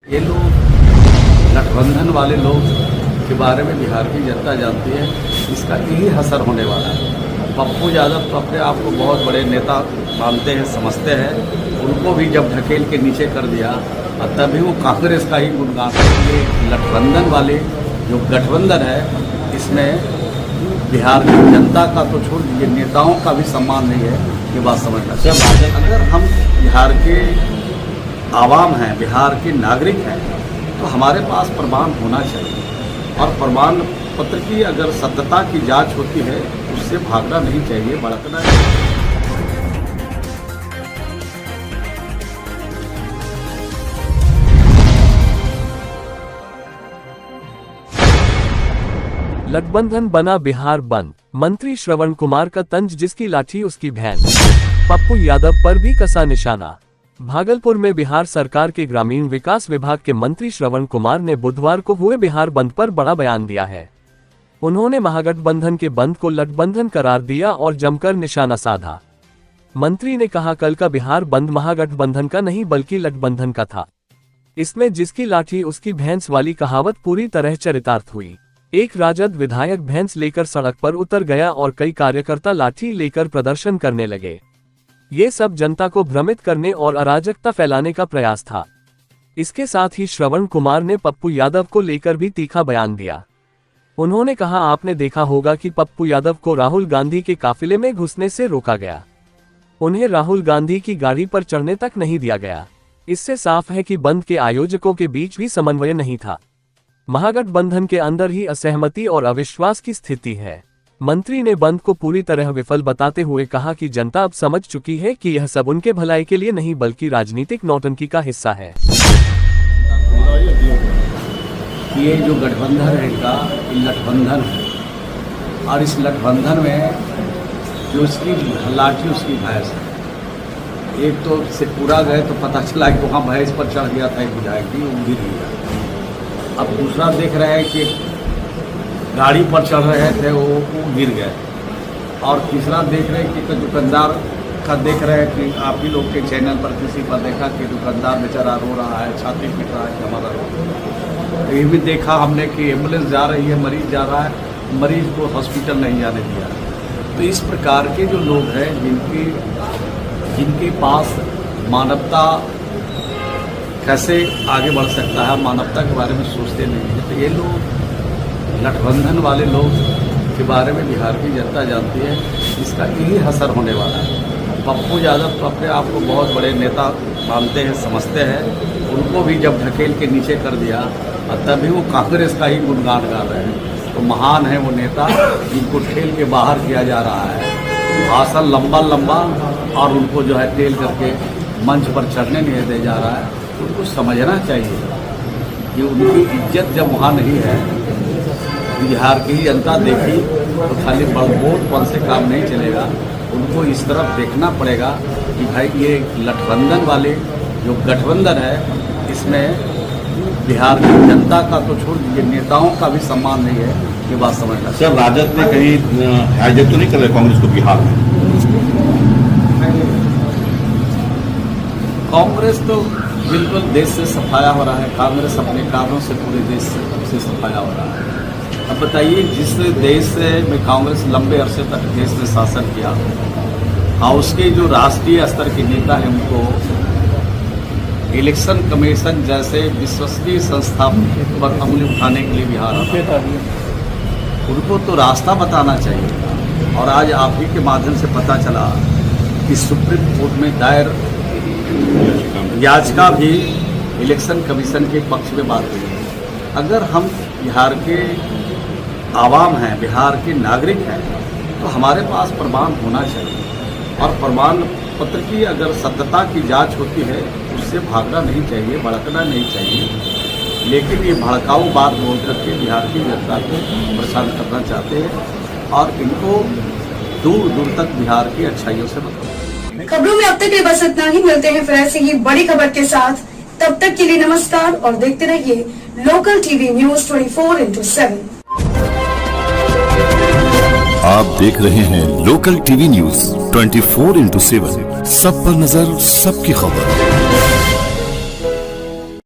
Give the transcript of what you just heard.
ये लोग गठबंधन वाले लोग के बारे में बिहार की जनता जानती है, इसका यही असर होने वाला है। पप्पू यादव तो अपने आप को बहुत बड़े नेता मानते हैं, समझते हैं, उनको भी जब ढकेल के नीचे कर दिया और तभी वो कांग्रेस का ही गुणगान। ये गठबंधन वाले जो गठबंधन है, इसमें बिहार की जनता का तो छोड़ दीजिए, नेताओं का भी सम्मान नहीं है, ये बात समझना चाहिए। अगर हम बिहार के आवाम हैं, बिहार के नागरिक हैं, तो हमारे पास प्रमाण होना चाहिए, और प्रमाण पत्र की अगर सत्यता की जांच होती है, उससे भागना नहीं चाहिए, भड़कना नहीं। गठबंधन बना बिहार बंद, मंत्री श्रवण कुमार का तंज, जिसकी लाठी उसकी बहन। पप्पू यादव पर भी कसा निशाना। भागलपुर में बिहार सरकार के ग्रामीण विकास विभाग के मंत्री श्रवण कुमार ने बुधवार को हुए बिहार बंद पर बड़ा बयान दिया है। उन्होंने महागठबंधन के बंद को गठबंधन करार दिया और जमकर निशाना साधा। मंत्री ने कहा, कल का बिहार बंद महागठबंधन का नहीं बल्कि गठबंधन का था। इसमें जिसकी लाठी उसकी भैंस वाली कहावत पूरी तरह चरितार्थ हुई। एक राजद विधायक भैंस लेकर सड़क पर उतर गया और कई कार्यकर्ता लाठी लेकर प्रदर्शन करने लगे। ये सब जनता को भ्रमित करने और अराजकता फैलाने का प्रयास था। इसके साथ ही श्रवण कुमार ने पप्पू यादव को लेकर भी तीखा बयान दिया। उन्होंने कहा, आपने देखा होगा कि पप्पू यादव को राहुल गांधी के काफिले में घुसने से रोका गया। उन्हें राहुल गांधी की गाड़ी पर चढ़ने तक नहीं दिया गया। इससे साफ है कि बंद के आयोजकों के बीच भी समन्वय नहीं था। महागठबंधन के अंदर ही असहमति और अविश्वास की स्थिति है। मंत्री ने बंद को पूरी तरह विफल बताते हुए कहा कि जनता अब समझ चुकी है कि यह सब उनके भलाई के लिए नहीं बल्कि राजनीतिक नौटंकी का हिस्सा है। ये जो गठबंधन है, इनका गठबंधन है, और इस गठबंधन में जो उसकी लाठी उसकी भैंस है। एक तो से पूरा गए तो पता चला कि वहाँ भैंस पर चढ़ गया था एक विधायक की, वो गिर गया। अब दूसरा देख रहे हैं कि गाड़ी पर चढ़ रहे थे, वो गिर गए। और तीसरा देख रहे हैं कि दुकानदार का देख रहे हैं कि आप ही लोग के चैनल पर किसी पर देखा कि दुकानदार बेचारा रो रहा है, छाती पीट रहा है, हमारा रो। ये भी देखा हमने कि एम्बुलेंस जा रही है, मरीज जा रहा है, मरीज को हॉस्पिटल नहीं जाने दिया। तो इस प्रकार के जो लोग हैं जिनके पास मानवता कैसे आगे बढ़ सकता है, मानवता के बारे में सोचते नहीं है, तो ये लोग गठबंधन वाले लोग के बारे में बिहार की जनता जानती है, इसका यही असर होने वाला है। पप्पू यादव तो अपने आप को बहुत बड़े नेता मानते हैं, समझते हैं, उनको भी जब ढकेल के नीचे कर दिया और तभी वो कांग्रेस का ही गुणगान गा रहे हैं। तो महान है वो नेता जिनको ठेल के बाहर किया जा रहा है, भाषण लंबा लंबा, और उनको जो है टेल करके मंच पर चढ़ने नहीं दे जा रहा है। उनको समझना चाहिए कि उनकी इज्जत जब वहाँ नहीं है, बिहार की जनता देखी तो खाली बड़बोलपन से काम नहीं चलेगा। उनको इस तरफ देखना पड़ेगा कि भाई ये गठबंधन वाले जो गठबंधन है, इसमें बिहार की जनता का तो छोड़ दीजिए, नेताओं का भी सम्मान नहीं है, ये बात समझना। सर, राजद ने कहीं हाईजैक तो नहीं कर रहे कांग्रेस को बिहार में? कांग्रेस तो बिल्कुल देश से सफाया हो रहा है। कांग्रेस अपने कारणों से पूरे देश से सफाया हो रहा है। अब बताइए, जिस देश में कांग्रेस लंबे अरसे तक देश में शासन किया, और उसके जो राष्ट्रीय स्तर के नेता हैं, उनको इलेक्शन कमीशन जैसे विश्वसनीय संस्था पर अंगुली उठाने के लिए बिहार आता है, उनको तो रास्ता बताना चाहिए। और आज आप ही के माध्यम से पता चला कि सुप्रीम कोर्ट में दायर याचिका भी इलेक्शन कमीशन के पक्ष में बात हुई। अगर हम बिहार के आवाम हैं, बिहार के नागरिक हैं, तो हमारे पास प्रमाण होना चाहिए, और प्रमाण पत्र की अगर सत्यता की जांच होती है, उससे भागना नहीं चाहिए, भड़कना नहीं चाहिए। लेकिन ये भड़काऊ बात बोल करके बिहार की जनता को परेशान करना चाहते हैं, और इनको दूर दूर तक बिहार की अच्छाइयों से बताओ। खबरों में अब तक के बस इतना ही। मिलते हैं फिर ऐसी ही बड़ी खबर के साथ। तब तक के लिए नमस्कार और देखते रहिए लोकल टीवी न्यूज 24/7। आप देख रहे हैं लोकल टीवी न्यूज 24/7। सब पर नजर, सबकी खबर।